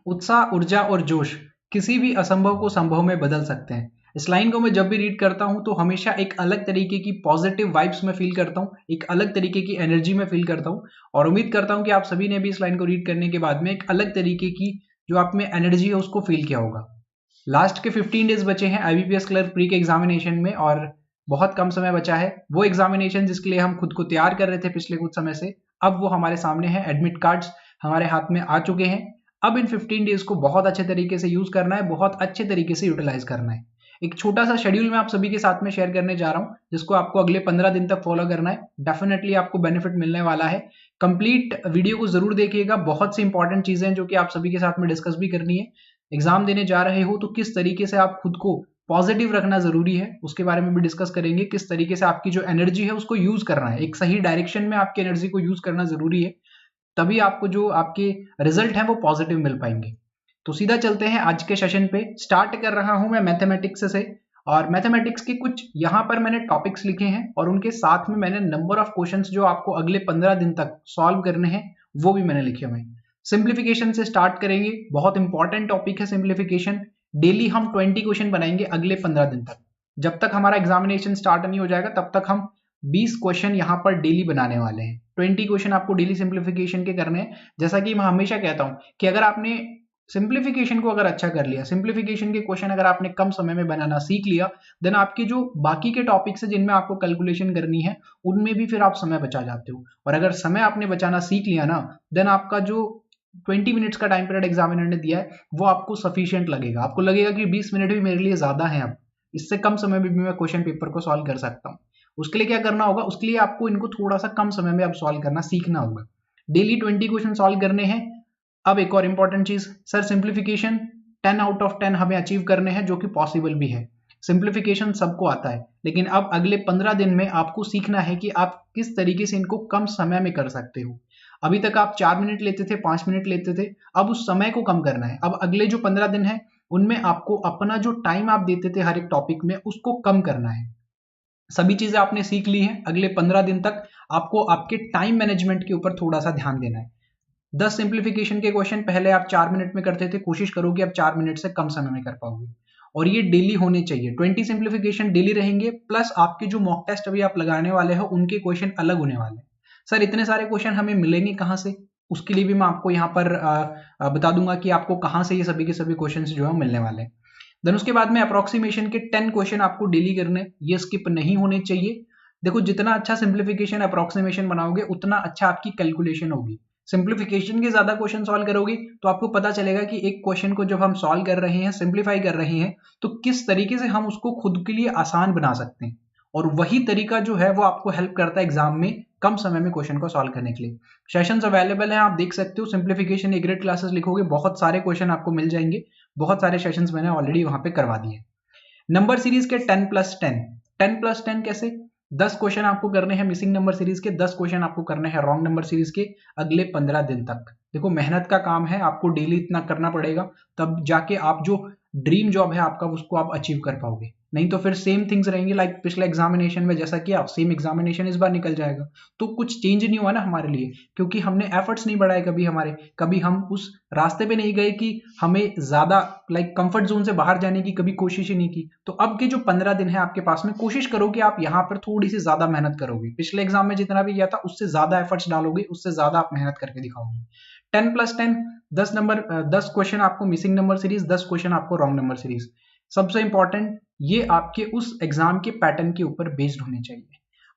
उत्साह, ऊर्जा और जोश किसी भी असंभव को संभव में बदल सकते हैं। इस लाइन को मैं जब भी रीड करता हूं तो हमेशा एक अलग तरीके की पॉजिटिव वाइब्स में फील करता हूं, एक अलग तरीके की एनर्जी में फील करता हूं और उम्मीद करता हूं कि आप सभी ने भी इस लाइन को रीड करने के बाद में एक अलग तरीके की जो आप में एनर्जी है उसको फील किया होगा। लास्ट के 15 डेज बचे हैं IBPS क्लर्क प्री के एग्जामिनेशन में और बहुत कम समय बचा है। वो एग्जामिनेशन जिसके लिए हम खुद को तैयार कर रहे थे पिछले कुछ समय से, अब वो हमारे सामने है। एडमिट कार्ड्स हमारे हाथ में आ चुके हैं। अब इन 15 डेज को बहुत अच्छे तरीके से यूज करना है, बहुत अच्छे तरीके से यूटिलाइज करना है। एक छोटा सा शेड्यूल मैं आप सभी के साथ में शेयर करने जा रहा हूं जिसको आपको अगले 15 दिन तक फॉलो करना है। डेफिनेटली आपको बेनिफिट मिलने वाला है। कंप्लीट वीडियो को जरूर देखिएगा, बहुत सी इंपॉर्टेंट चीजें जो कि आप सभी के साथ में डिस्कस भी करनी है। एग्जाम देने जा रहे हो तो किस तरीके से आप खुद को पॉजिटिव रखना जरूरी है उसके बारे में भी डिस्कस करेंगे। किस तरीके से आपकी जो एनर्जी है उसको यूज करना है, एक सही डायरेक्शन में आपकी एनर्जी को यूज करना जरूरी है, तभी आपको जो आपके रिजल्ट हैं वो पॉजिटिव मिल पाएंगे। तो सीधा चलते हैं आज के सेशन पे। स्टार्ट कर रहा हूं मैं मैथमेटिक्स से और मैथमेटिक्स के कुछ यहां पर मैंने टॉपिक्स लिखे हैं और उनके साथ में मैंने नंबर ऑफ क्वेश्चंस जो आपको अगले 15 दिन तक सॉल्व करने हैं वो भी मैंने लिखे हुए हैं। सिंप्लीफिकेशन से स्टार्ट करेंगे, बहुत इंपॉर्टेंट टॉपिक है सिंप्लीफिकेशन। डेली हम 20 क्वेश्चन बनाएंगे अगले 15 दिन तक। जब तक हमारा एग्जामिनेशन स्टार्ट नहीं हो जाएगा तब तक हम 20 क्वेश्चन यहाँ पर डेली बनाने वाले हैं। 20 क्वेश्चन आपको डेली सिंप्लीफिकेशन के करने हैं। जैसा कि मैं हमेशा कहता हूं कि अगर आपने सिंप्लीफिकेशन को अगर अच्छा कर लिया, सिंप्लीफिकेशन के क्वेश्चन अगर आपने कम समय में बनाना सीख लिया, देन आपके जो बाकी के टॉपिक्स है जिनमें आपको कैलकुलेशन करनी है उनमें भी फिर आप समय बचा जाते हो। और अगर समय आपने बचाना सीख लिया ना, देन आपका जो 20 मिनट्स का टाइम पीरियड एग्जामिनर ने दिया है वो आपको सफिशिएंट लगेगा। आपको लगेगा कि 20 मिनट भी मेरे लिए ज्यादा है, अब इससे कम समय में भी मैं क्वेश्चन पेपर को सॉल्व कर सकता हूँ। उसके लिए क्या करना होगा, उसके लिए आपको इनको थोड़ा सा कम समय में अब सॉल्व करना सीखना होगा। डेली 20 क्वेश्चन सॉल्व करने हैं। अब एक और इंपॉर्टेंट चीज, सर सिंप्लीफिकेशन 10 आउट ऑफ 10 हमें अचीव करने हैं, जो कि पॉसिबल भी है। सिंप्लीफिकेशन सबको आता है, लेकिन अब अगले 15 दिन में आपको सीखना है कि आप किस तरीके से इनको कम समय में कर सकते हो। अभी तक आप 4 मिनट लेते थे, 5 मिनट लेते थे, अब उस समय को कम करना है। अब अगले जो 15 दिन है उनमें आपको अपना जो टाइम आप देते थे हर एक टॉपिक में उसको कम करना है। सभी चीजें आपने सीख ली हैं, अगले 15 दिन तक आपको आपके टाइम मैनेजमेंट के ऊपर थोड़ा सा ध्यान देना है। 10 सिंप्लीफिकेशन के क्वेश्चन पहले आप 4 मिनट में करते थे, कोशिश करो कि आप 4 मिनट से कम समय में कर पाओगे और ये डेली होने चाहिए। 20 सिंप्लीफिकेशन डेली रहेंगे, प्लस आपके जो मॉक टेस्ट अभी आप लगाने वाले हो उनके क्वेश्चन अलग होने वाले हैं। सर इतने सारे क्वेश्चन हमें मिलेंगे कहां से, उसके लिए भी मैं आपको यहाँ पर बता दूंगा कि आपको कहां से ये सभी के सभी क्वेश्चन जो है मिलने वाले हैं। देन उसके बाद में अप्रोक्सीमेशन के 10 क्वेश्चन आपको डेली करने, ये स्किप नहीं होने चाहिए। देखो जितना अच्छा सिंप्लीफिकेशन अप्रोक्सीमेशन बनाओगे उतना अच्छा आपकी कैलकुलेशन होगी। सिंप्लीफिकेशन के ज्यादा क्वेश्चन सॉल्व करोगे तो आपको पता चलेगा कि एक क्वेश्चन को जब हम सॉल्व कर रहे हैं, सिंप्लीफाई कर रहे हैं, तो किस तरीके से हम उसको खुद के लिए आसान बना सकते हैं। और वही तरीका जो है वो आपको हेल्प करता है एग्जाम में कम समय में क्वेश्चन को सॉल्व करने के लिए। सेशंस अवेलेबल हैं, आप देख सकते हो। सिंप्लीफिकेशन ए ग्रेड क्लासेस लिखोगे, बहुत सारे क्वेश्चन आपको मिल जाएंगे। बहुत सारे सेशंस मैंने ऑलरेडी वहां पे करवा दिए। नंबर सीरीज के 10+10 कैसे, 10 क्वेश्चन आपको करने हैं मिसिंग नंबर सीरीज के, 10 क्वेश्चन आपको करने हैं रॉन्ग नंबर सीरीज के अगले 15 दिन तक। देखो मेहनत का काम है, आपको डेली इतना करना पड़ेगा, तब जाके आप जो ड्रीम जॉब है आपका उसको आप अचीव कर पाओगे। नहीं तो फिर सेम थिंग्स रहेंगे लाइक पिछले एग्जामिनेशन में जैसा कि आप सेम एग्जामिनेशन इस बार निकल जाएगा। तो कुछ चेंज नहीं हुआ ना हमारे लिए, क्योंकि हमने एफर्ट्स नहीं बढ़ाए कभी हमारे, कभी हम उस रास्ते पे नहीं गए कि हमें ज्यादा लाइक कंफर्ट जोन से बाहर जाने की कभी कोशिश ही नहीं की। तो अब के जो 15 दिन है आपके पास में, कोशिश करो कि आप यहाँ पर थोड़ी सी ज्यादा मेहनत करोगे। पिछले एग्जाम में जितना भी किया था उससे ज्यादा एफर्ट्स डालोगे, उससे ज्यादा आप मेहनत करके दिखाओगे। 10+10 10 क्वेश्चन आपको मिसिंग नंबर सीरीज, 10 क्वेश्चन आपको रॉन्ग नंबर सीरीज। सबसे इंपॉर्टेंट, ये आपके उस एग्जाम के पैटर्न के ऊपर बेस्ड होने चाहिए।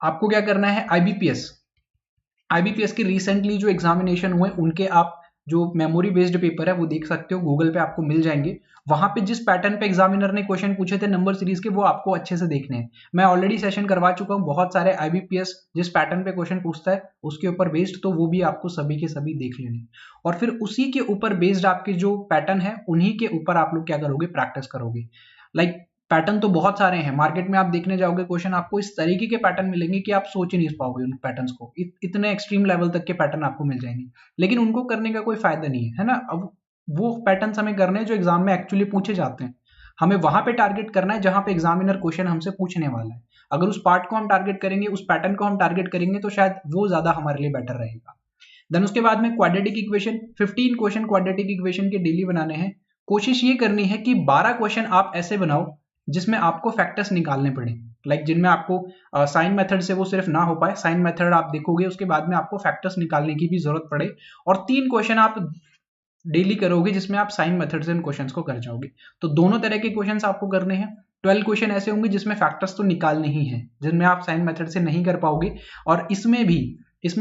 आपको क्या करना है, आईबीपीएस के रिसेंटली जो एग्जामिनेशन हुए उनके आप जो मेमोरी बेस्ड पेपर है वो देख सकते हो, गूगल पे आपको मिल जाएंगे। वहां पे जिस पैटर्न पे एग्जामिनर ने क्वेश्चन पूछे थे नंबर सीरीज के, वो आपको अच्छे से देखने हैं। मैं ऑलरेडी सेशन करवा चुका हूँ, बहुत सारे आईबीपीएस जिस पैटर्न पे क्वेश्चन पूछता है उसके ऊपर बेस्ड, तो वो भी आपको सभी के सभी देख लेने। और फिर उसी के ऊपर बेस्ड आपके जो पैटर्न है उन्हीं के ऊपर आप लोग क्या करोगे, प्रैक्टिस करोगे। लाइक पैटर्न तो बहुत सारे हैं, मार्केट में आप देखने जाओगे क्वेश्चन आपको इस तरीके के पैटर्न मिलेंगे कि आप सोच ही नहीं पाओगे उन पैटर्न्स को। इतने एक्सट्रीम लेवल तक के पैटर्न आपको मिल जाएंगे, लेकिन उनको करने का कोई फायदा नहीं है ना। अब वो पैटर्न्स हमें करने हैं जो एग्जाम में एक्चुअली पूछे जाते हैं। हमें वहां पे टारगेट करना है जहां पे एग्जामिनर क्वेश्चन हमसे पूछने वाला है। अगर उस पार्ट को हम टारगेट करेंगे, उस पैटर्न को हम टारगेट करेंगे, तो शायद वो ज्यादा हमारे लिए बेटर रहेगा। देन उसके बाद में quadratic equation, 15 question quadratic equation के डेली बनाने हैं। कोशिश ये करनी है कि 12 क्वेश्चन आप ऐसे बनाओ जिसमें आपको फैक्टर्स निकालने पड़े, लाइक जिनमें आपको साइन मेथड से वो सिर्फ ना हो पाए, साइन मेथड आप देखोगे उसके बाद में आपको फैक्टर्स निकालने की भी जरूरत पड़े, और 3 क्वेश्चन आप डेली करोगे जिसमें आप साइन मेथड से इन क्वेश्चंस को कर जाओगे। तो दोनों तरह के क्वेश्चंस आपको करने हैं। 12 क्वेश्चन ऐसे होंगे जिसमें फैक्टर्स तो निकालने ही हैं, जिनमें आप साइन मेथड से नहीं कर पाओगे, और इसमें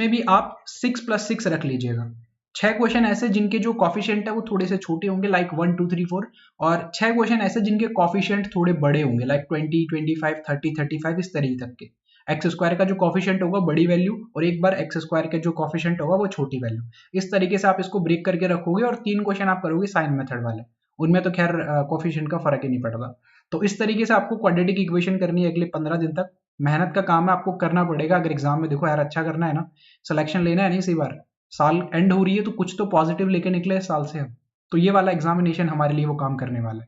भी आप 6+6 रख लीजिएगा। 6 क्वेश्चन ऐसे जिनके जो कॉफिशिएंट है वो थोड़े से छोटे होंगे, लाइक 1 2 3 4, और 6 क्वेश्चन ऐसे जिनके कॉफिशिएंट थोड़े बड़े होंगे, लाइक 20 25 30 35 इस तरीके तक के। एक्स स्क्वायर का जो कॉफिशिएंट होगा बड़ी वैल्यू, और एक बार एक्स स्क्वायर का जो कॉफिशिएंट होगा वो छोटी वैल्यू। इस तरीके से आप इसको ब्रेक करके रखोगे, और 3 क्वेश्चन आप करोगे साइन मेथड वाले, उनमें तो खैर कॉफिशिएंट का फर्क ही नहीं पड़ता। तो इस तरीके से आपको क्वाड्रेटिक इक्वेशन करनी है अगले 15 दिन तक। मेहनत का काम है, आपको करना पड़ेगा। अगर एग्जाम में देखो यार अच्छा करना है ना, सिलेक्शन लेना है नहीं, इसी बार साल एंड हो रही है तो कुछ तो पॉजिटिव लेके निकले इस साल से हम, तो ये वाला एग्जामिनेशन हमारे लिए वो काम करने वाला है।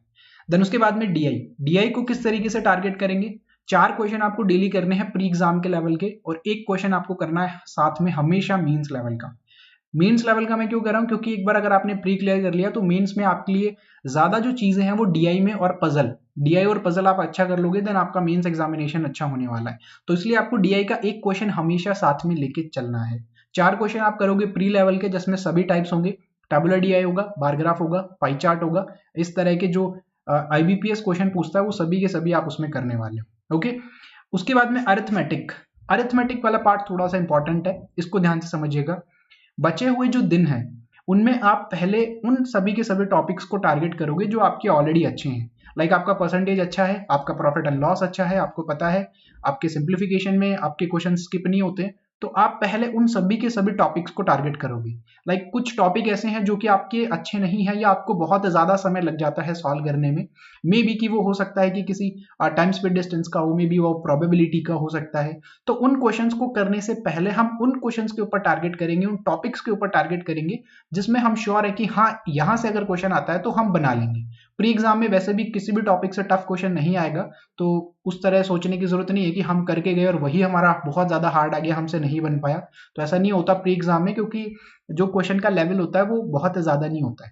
देन उसके बाद में डीआई को किस तरीके से टारगेट करेंगे? 4 क्वेश्चन आपको डेली करने हैं प्री एग्जाम के लेवल के, और 1 क्वेश्चन आपको करना है साथ में हमेशा मेंस लेवल का। मेंस लेवल का मैं क्यों कर रहा हूं? क्योंकि एक बार अगर आपने प्री क्लियर कर लिया तो मेंस में आपके लिए ज्यादा जो चीजें हैं वो डीआई में और पजल आप अच्छा कर लोगे, देन आपका मेंस एग्जामिनेशन अच्छा होने वाला है। तो इसलिए आपको डीआई का 1 क्वेश्चन हमेशा साथ में लेके चलना है। 4 क्वेश्चन आप करोगे प्री लेवल के, जिसमें सभी टाइप्स होंगे, टेबुलर डीआई होगा, बार ग्राफ होगा, पाई चार्ट होगा, इस तरह के जो आईबीपीएस क्वेश्चन पूछता है वो सभी के सभी आप उसमें करने वाले हो। ओके, उसके बाद में अरिथमेटिक वाला पार्ट थोड़ा सा इंपॉर्टेंट है, इसको ध्यान से समझिएगा। बचे हुए जो दिन हैं उनमें आप पहले उन सभी के सभी टॉपिक्स को टारगेट करोगे जो आपके ऑलरेडी अच्छे हैं, लाइक आपका परसेंटेज अच्छा है, आपका प्रॉफिट एंड लॉस अच्छा है, आपको पता है आपके सिंप्लीफिकेशन में आपके क्वेश्चन स्किप नहीं होते, तो आप पहले उन सभी के सभी टॉपिक्स को टारगेट करोगे। लाइक कुछ टॉपिक ऐसे हैं जो कि आपके अच्छे नहीं है, या आपको बहुत ज्यादा समय लग जाता है सॉल्व करने में, मे बी कि वो हो सकता है कि किसी टाइम स्पीड डिस्टेंस का हो, मे बी वो प्रोबेबिलिटी का हो सकता है। तो उन क्वेश्चंस को करने से पहले हम उन क्वेश्चंस के ऊपर टारगेट करेंगे, उन टॉपिक्स के ऊपर टारगेट करेंगे जिसमें हम श्योर है कि हाँ यहां से अगर क्वेश्चन आता है तो हम बना लेंगे। प्री एग्जाम में वैसे भी किसी भी टॉपिक से टफ क्वेश्चन नहीं आएगा, तो उस तरह सोचने की जरूरत नहीं है कि हम करके गए और वही हमारा बहुत ज्यादा हार्ड आ गया, हमसे नहीं बन पाया। तो ऐसा नहीं होता प्री एग्जाम में, क्योंकि जो क्वेश्चन का लेवल होता है वो बहुत ज्यादा नहीं होता है।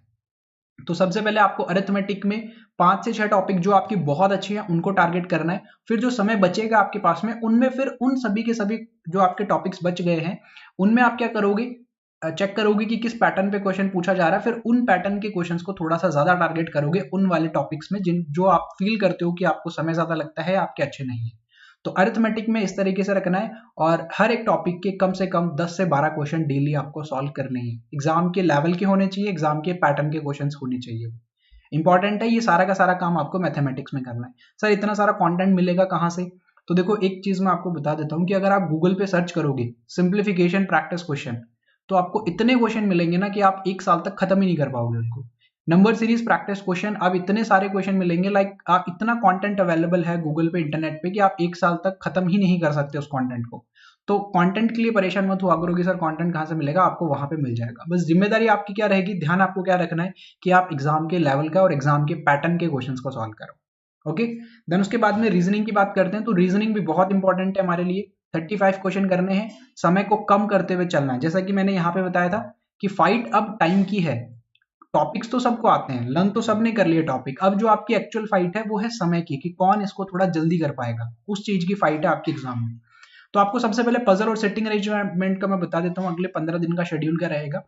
तो सबसे पहले आपको अरिथमेटिक में 5 से 6 टॉपिक जो आपकी बहुत अच्छी है उनको टारगेट करना है। फिर जो समय बचेगा आपके पास में उनमें फिर उन सभी के सभी जो आपके टॉपिक्स बच गए हैं उनमें आप क्या करोगे, चेक करोगे कि किस पैटर्न पे क्वेश्चन पूछा जा रहा है, फिर उन पैटर्न के क्वेश्चंस को थोड़ा सा ज्यादा टारगेट करोगे उन वाले टॉपिक्स में जिन जो आप फील करते हो कि आपको समय ज्यादा लगता है, आपके अच्छे नहीं है। तो अरिथमेटिक में इस तरीके से रखना है, और हर एक टॉपिक के कम से कम 10 से 12 क्वेश्चन डेली आपको सॉल्व करने हैं। एग्जाम के लेवल के होने चाहिए, एग्जाम के पैटर्न के क्वेश्चंस होने चाहिए। इंपॉर्टेंट है, ये सारा का सारा काम आपको मैथमेटिक्स में करना है। सर इतना सारा कंटेंट मिलेगा कहाँ से? तो देखो एक चीज मैं आपको बता देता हूँ कि अगर आप गूगल पे सर्च करोगे सिंप्लीफिकेशन प्रैक्टिस क्वेश्चन, तो आपको इतने क्वेश्चन मिलेंगे ना कि आप 1 साल तक खत्म ही नहीं कर पाओगे उनको। नंबर सीरीज प्रैक्टिस क्वेश्चन, आप इतने सारे क्वेश्चन मिलेंगे, लाइक आप इतना कंटेंट अवेलेबल है गूगल पे, इंटरनेट पे, कि आप 1 साल तक खत्म ही नहीं कर सकते उस कंटेंट को। तो कंटेंट के लिए परेशान मत हुआ करो कि सर कंटेंट कहाँ से मिलेगा, आपको वहां पे मिल जाएगा। बस जिम्मेदारी आपकी क्या रहेगी, ध्यान आपको क्या रखना है कि आप एग्जाम के लेवल का और एग्जाम के पैटर्न के क्वेश्चन को सॉल्व करो। ओके, देन उसके बाद में रीजनिंग की बात करते हैं। तो रीजनिंग भी बहुत इंपॉर्टेंट है हमारे लिए। 35 क्वेश्चन करने हैं, समय को कम करते हुए चलना है। जैसा कि मैंने यहाँ पे बताया था कि फाइट अब टाइम की है। टॉपिक्स तो सबको आते हैं, लर्न तो सबने कर लिया टॉपिक, अब जो आपकी एक्चुअल फाइट है वो है समय की, कि कौन इसको थोड़ा जल्दी कर पाएगा, उस चीज की फाइट है आपके एग्जाम में। तो आपको सबसे पहले पजल और सेटिंग अरेंजमेंट का मैं बता देता हूँ, अगले 15 दिन का शेड्यूल क्या रहेगा।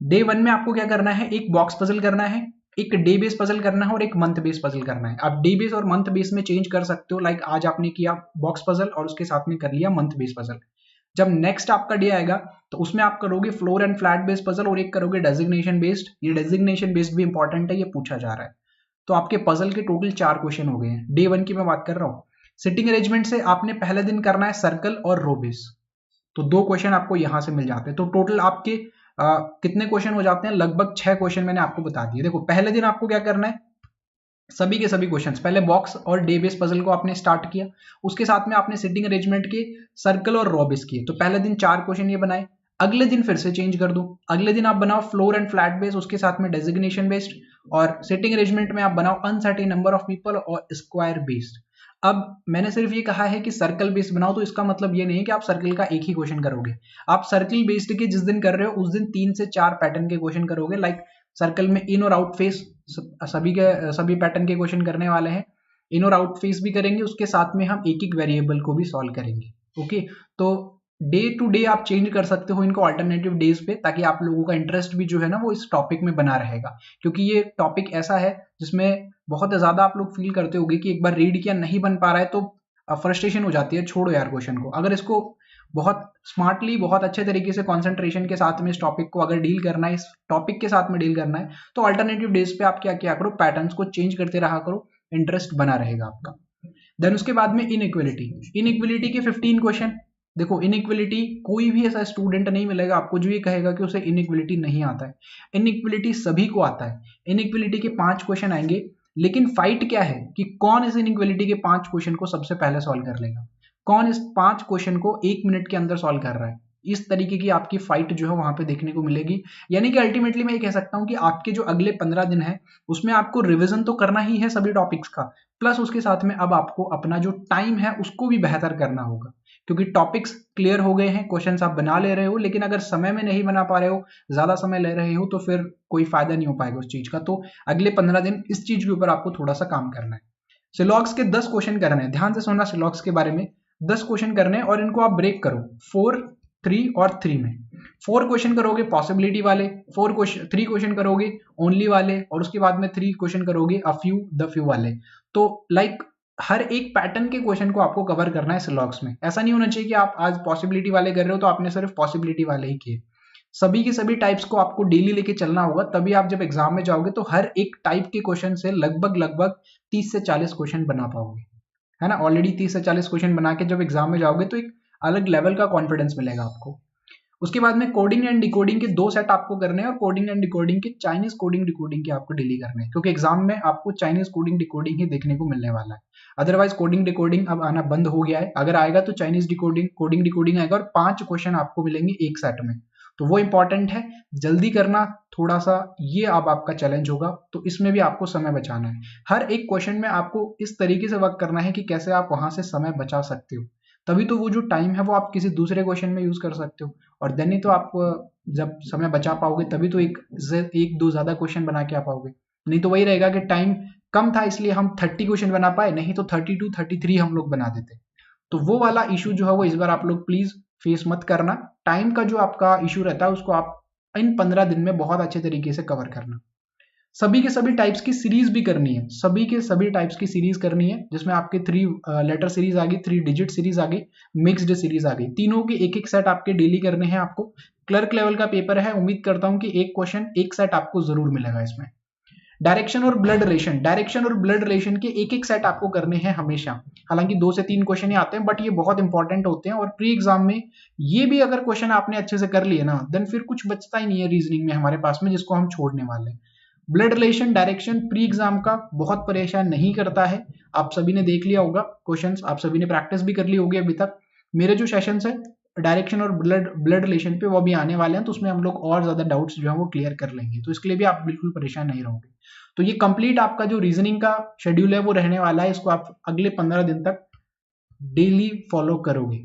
डे 1 में आपको क्या करना है, एक बॉक्स पजल करना है, एक डे बेस पजल करना है, और एक मंथ बेस पजल करना है। आप डे बेस और मंथ बेस में चेंज कर सकते हो, लाइक आज आपने किया बॉक्स पजल और उसके साथ में कर लिया मंथ बेस पजल। जब नेक्स्ट आपका डे आएगा तो उसमें आप करोगे floor and flat based puzzle, और एक करोगे डेजिग्नेशन बेस्ड। ये डेजिग्नेशन बेस्ड भी इंपॉर्टेंट है, ये पूछा जा रहा है। तो आपके पजल के टोटल 4 क्वेश्चन हो गए हैं, डे 1 की मैं बात कर रहा हूँ। सिटिंग अरेंजमेंट से आपने पहले दिन करना है सर्कल और रो बेस, तो 2 क्वेश्चन आपको यहां से मिल जाते हैं। तो टोटल आपके कितने क्वेश्चन हो जाते हैं, लगभग 6 क्वेश्चन मैंने आपको बता दिए। देखो पहले दिन आपको क्या करना है, सभी के सभी क्वेश्चंस, पहले बॉक्स और डे बेस पजल को आपने स्टार्ट किया, उसके साथ में आपने सिटिंग अरेंजमेंट के सर्कल और रो बेस किए। तो पहले दिन 4 क्वेश्चन ये बनाए, अगले दिन फिर से चेंज कर दो, अगले दिन आप बनाओ फ्लोर एंड फ्लैट बेस, उसके साथ में डेजिग्नेशन बेस्ड, और सिटिंग अरेंजमेंट में आप बनाओ अनसर्टेन नंबर ऑफ पीपल और स्क्वायर बेस्ड। अब मैंने सिर्फ ये कहा है कि सर्कल बेस्ड बनाओ, तो इसका मतलब ये नहीं है कि आप सर्कल का एक ही क्वेश्चन करोगे। आप सर्कल बेस्ड के जिस दिन कर रहे हो उस दिन 3 से 4 पैटर्न के क्वेश्चन करोगे। लाइक सर्कल में इन और आउट फेस सभी पैटर्न के क्वेश्चन करने वाले हैं। इन और आउट फेस भी करेंगे, उसके साथ में हम एक एक वेरिएबल को भी सॉल्व करेंगे। ओके, तो डे टू डे आप चेंज कर सकते हो इनको अल्टरनेटिव डेज पे, ताकि आप लोगों का इंटरेस्ट भी जो है ना वो इस टॉपिक में बना रहेगा। क्योंकि ये टॉपिक ऐसा है जिसमें बहुत ज्यादा आप लोग फील करते होगे कि एक बार रीड किया नहीं बन पा रहा है तो फ्रस्ट्रेशन हो जाती है, छोड़ो यार क्वेश्चन को। अगर इसको बहुत स्मार्टली, बहुत अच्छे तरीके से कंसंट्रेशन के साथ में इस टॉपिक को अगर डील करना है, इस टॉपिक के साथ में डील करना है, तो अल्टरनेटिव डेज पे आप क्या क्या करो, पैटर्न्स को चेंज करते रहा करो, इंटरेस्ट बना रहेगा आपका। देन उसके बाद में इनइक्वलिटी के 15 क्वेश्चन। देखो इनइक्वलिटी कोई भी ऐसा स्टूडेंट नहीं मिलेगा आपको जो ये कहेगा कि उसे इनइक्वलिटी नहीं आता है। इनइक्वलिटी सभी को आता है। इनइक्वलिटी के 5 क्वेश्चन आएंगे, लेकिन फाइट क्या है कि कौन इस इनइक्वलिटी के 5 क्वेश्चन को सबसे पहले सॉल्व कर लेगा, कौन इस 5 क्वेश्चन को 1 मिनट के अंदर सॉल्व कर रहा है। इस तरीके की आपकी फाइट जो है वहां पे देखने को मिलेगी। यानी कि अल्टीमेटली मैं ये कह सकता हूं कि आपके जो अगले 15 दिन है उसमें आपको रिवीजन तो करना ही है सभी टॉपिक्स का, प्लस उसके साथ में अब आपको अपना जो टाइम है उसको भी बेहतर करना होगा। क्योंकि टॉपिक्स क्लियर हो गए हैं, क्वेश्चंस आप बना ले रहे हो, लेकिन अगर समय में नहीं बना पा रहे हो, ज्यादा समय ले रहे हो, तो फिर कोई फायदा नहीं हो पाएगा उस चीज का। तो अगले 15 दिन इस चीज के ऊपर आपको थोड़ा सा काम करना है। सिलॉग्स के 10 क्वेश्चन करने हैं, ध्यान से सुनना सिलॉग्स के बारे में। 10 क्वेश्चन करने हैं और इनको आप ब्रेक करो 4, 3 और 3 में। 4 क्वेश्चन करोगे पॉसिबिलिटी वाले, 3 क्वेश्चन करोगे ओनली वाले, और उसके बाद में 3 क्वेश्चन करोगे अ फ्यू, द फ्यू वाले। तो लाइक हर एक पैटर्न के क्वेश्चन को आपको कवर करना है सिलॉग्स में। ऐसा नहीं होना चाहिए कि आप आज पॉसिबिलिटी वाले कर रहे हो तो आपने सिर्फ पॉसिबिलिटी वाले ही किए। सभी के सभी टाइप्स को आपको डेली लेके चलना होगा, तभी आप जब एग्जाम में जाओगे तो हर एक टाइप के क्वेश्चन से लगभग 30 से 40 क्वेश्चन बना पाओगे, है ना। ऑलरेडी 30 से 40 क्वेश्चन बना के जब एग्जाम में जाओगे तो एक अलग लेवल का कॉन्फिडेंस मिलेगा आपको। उसके बाद में कोडिंग एंड डिकोडिंग के 2 सेट आपको करने हैं, और कोडिंग एंड डिकोडिंग के चाइनीज कोडिंग डिकोडिंग के आपको डेली करने हैं, क्योंकि एग्जाम में आपको चाइनीज कोडिंग डिकोडिंग ही देखने को मिलने वाला है। अदरवाइज कोडिंग डिकोडिंग अब आना बंद हो गया है, अगर आएगा तो चाइनीज कोडिंग डिकोडिंग आएगा, और 5 क्वेश्चन आपको मिलेंगे एक सेट में। तो वो इंपॉर्टेंट है, जल्दी करना थोड़ा सा, ये अब आपका चैलेंज होगा। तो इसमें भी आपको समय बचाना है। हर एक क्वेश्चन में आपको इस तरीके से वर्क करना है कि कैसे आप वहां से समय बचा सकते हो, तभी तो वो जो टाइम है वो आप किसी दूसरे क्वेश्चन में यूज कर सकते हो। और देन ही तो आप जब समय बचा पाओगे तभी तो एक दो ज्यादा क्वेश्चन बना के आ पाओगे। नहीं तो वही रहेगा कि टाइम कम था इसलिए हम 30 क्वेश्चन बना पाए, नहीं तो 32 33 हम लोग बना देते। तो वो वाला इशू जो है वो इस बार आप लोग प्लीज फेस मत करना। टाइम का जो आपका इशू रहता है उसको आप इन 15 दिन में बहुत अच्छे तरीके से कवर करना। सभी के सभी टाइप्स की सीरीज भी करनी है, सभी के सभी टाइप्स की सीरीज करनी है, जिसमें आपके 3 लेटर सीरीज आ गई, 3 डिजिट सीरीज आ गई, मिक्स्ड सीरीज आ गई। तीनों के एक एक सेट आपके डेली करने हैं आपको। क्लर्क लेवल का पेपर है, उम्मीद करता हूं कि एक क्वेश्चन एक सेट आपको जरूर मिलेगा इसमें। डायरेक्शन और ब्लड रिलेशन के एक एक सेट आपको करने हैं हमेशा। हालांकि 2 से 3 क्वेश्चन ही आते हैं, बट ये बहुत इंपॉर्टेंट होते हैं, और प्री एग्जाम में ये भी अगर क्वेश्चन आपने अच्छे से कर लिए ना, देन फिर कुछ बचता ही नहीं है रीजनिंग में हमारे पास में जिसको हम छोड़ने वाले हैं। Blood relation direction pre exam का बहुत परेशान नहीं करता है, आप सभी ने देख लिया होगा क्वेश्चंस, आप सभी ने प्रैक्टिस भी कर ली होगी अभी तक। मेरे जो सेशंस है डायरेक्शन और ब्लड रिलेशन पे वो भी आने वाले हैं, तो उसमें हम लोग और ज्यादा डाउट्स जो है वो क्लियर कर लेंगे, तो इसके लिए भी आप बिल्कुल परेशान नहीं रहोगे। तो ये कंप्लीट आपका जो रीजनिंग का शेड्यूल है वो रहने वाला है, इसको आप अगले 15 दिन तक डेली फॉलो करोगे।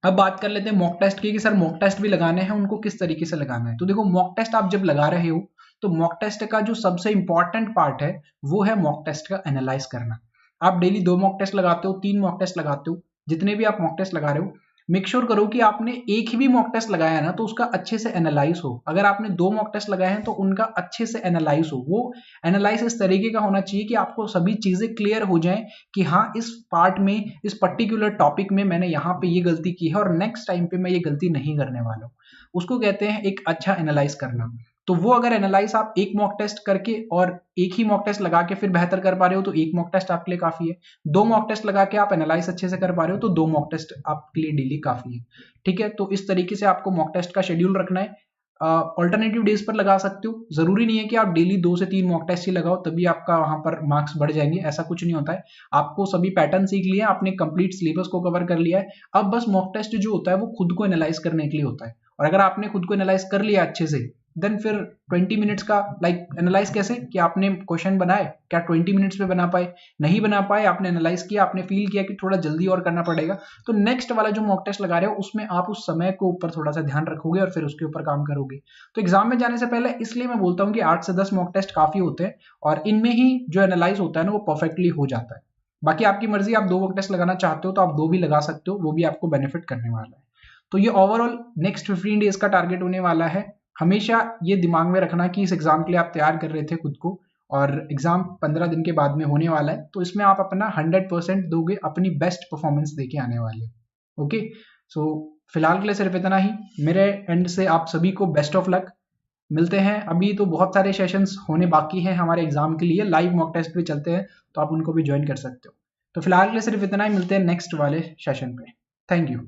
अब बात कर लेते हैं मॉक टेस्ट की, कि सर मॉक टेस्ट भी लगाने हैं, उनको किस तरीके से लगाना है। तो देखो मॉक टेस्ट आप जब लगा रहे हो तो मॉक टेस्ट का जो सबसे इंपॉर्टेंट पार्ट है वो है मॉक टेस्ट का एनालाइज करना। आप डेली 2 मॉक टेस्ट लगाते हो, 3 मॉक टेस्ट लगाते हो, जितने भी आप मॉक टेस्ट लगा रहे हो, मेक श्योर करो कि आपने एक ही भी मॉक टेस्ट लगाया है ना तो उसका अच्छे से एनालाइज हो। अगर आपने 2 मॉक टेस्ट लगाए हैं तो उनका अच्छे से एनालाइज हो। वो एनालाइज इस तरीके का होना चाहिए कि आपको सभी चीजें क्लियर हो जाएं कि हाँ इस पार्ट में, इस पर्टिकुलर टॉपिक में मैंने यहाँ पे ये गलती की है और नेक्स्ट टाइम पे मैं ये गलती नहीं करने वाला हूँ। उसको कहते हैं एक अच्छा एनालाइज करना। तो वो अगर एनालाइज आप एक मॉक टेस्ट करके और एक ही मॉक टेस्ट लगा के फिर बेहतर कर पा रहे हो तो एक मॉक टेस्ट आपके लिए काफी है। 2 मॉक टेस्ट लगा के आप एनालाइज अच्छे से कर पा रहे हो तो 2 मॉक टेस्ट आपके लिए डेली काफी है। ठीक है, तो इस तरीके से आपको मॉक टेस्ट का शेड्यूल रखना है। ऑल्टरनेटिव डेज पर लगा सकते हो, जरूरी नहीं है कि आप डेली 2 से 3 मॉक टेस्ट ही लगाओ तभी आपका वहां पर मार्क्स बढ़ जाएंगे, ऐसा कुछ नहीं होता है। आपको सभी पैटर्न सीख लिया, आपने कंप्लीट सिलेबस को कवर कर लिया है, अब बस मॉक टेस्ट जो होता है वो खुद को एनालाइज करने के लिए होता है। और अगर आपने खुद को एनालाइज कर लिया अच्छे से देन फिर 20 मिनट्स का लाइक एनालाइज कैसे कि आपने क्वेश्चन बनाए, क्या 20 मिनट्स में बना पाए, नहीं बना पाए, आपने एनालाइज किया, आपने फील किया कि थोड़ा जल्दी और करना पड़ेगा, तो नेक्स्ट वाला जो मॉक टेस्ट लगा रहे हो उसमें आप उस समय को ऊपर थोड़ा सा ध्यान रखोगे और फिर उसके ऊपर काम करोगे। तो एग्जाम में जाने से पहले इसलिए मैं बोलता हूँ कि 8 से 10 मॉक टेस्ट काफी होते हैं और इनमें ही जो एनालाइज होता है ना वो परफेक्टली हो जाता है। बाकी आपकी मर्जी, आप 2 मॉक टेस्ट लगाना चाहते हो तो आप 2 भी लगा सकते हो, वो भी आपको बेनिफिट करने वाला है। तो ये ओवरऑल नेक्स्ट 15 डेज का टारगेट होने वाला है। हमेशा ये दिमाग में रखना कि इस एग्जाम के लिए आप तैयार कर रहे थे खुद को और एग्जाम 15 दिन के बाद में होने वाला है, तो इसमें आप अपना 100% दोगे, अपनी बेस्ट परफॉर्मेंस देके आने वाले। ओके, सो फिलहाल के लिए सिर्फ इतना ही। मेरे एंड से आप सभी को बेस्ट ऑफ लक। मिलते हैं, अभी तो बहुत सारे सेशंस होने बाकी हैं हमारे एग्जाम के लिए, लाइव मॉक टेस्ट भी चलते हैं तो आप उनको भी ज्वाइन कर सकते हो। तो फिलहाल के लिए सिर्फ इतना ही, मिलते हैं नेक्स्ट वाले सेशन पे। Thank you.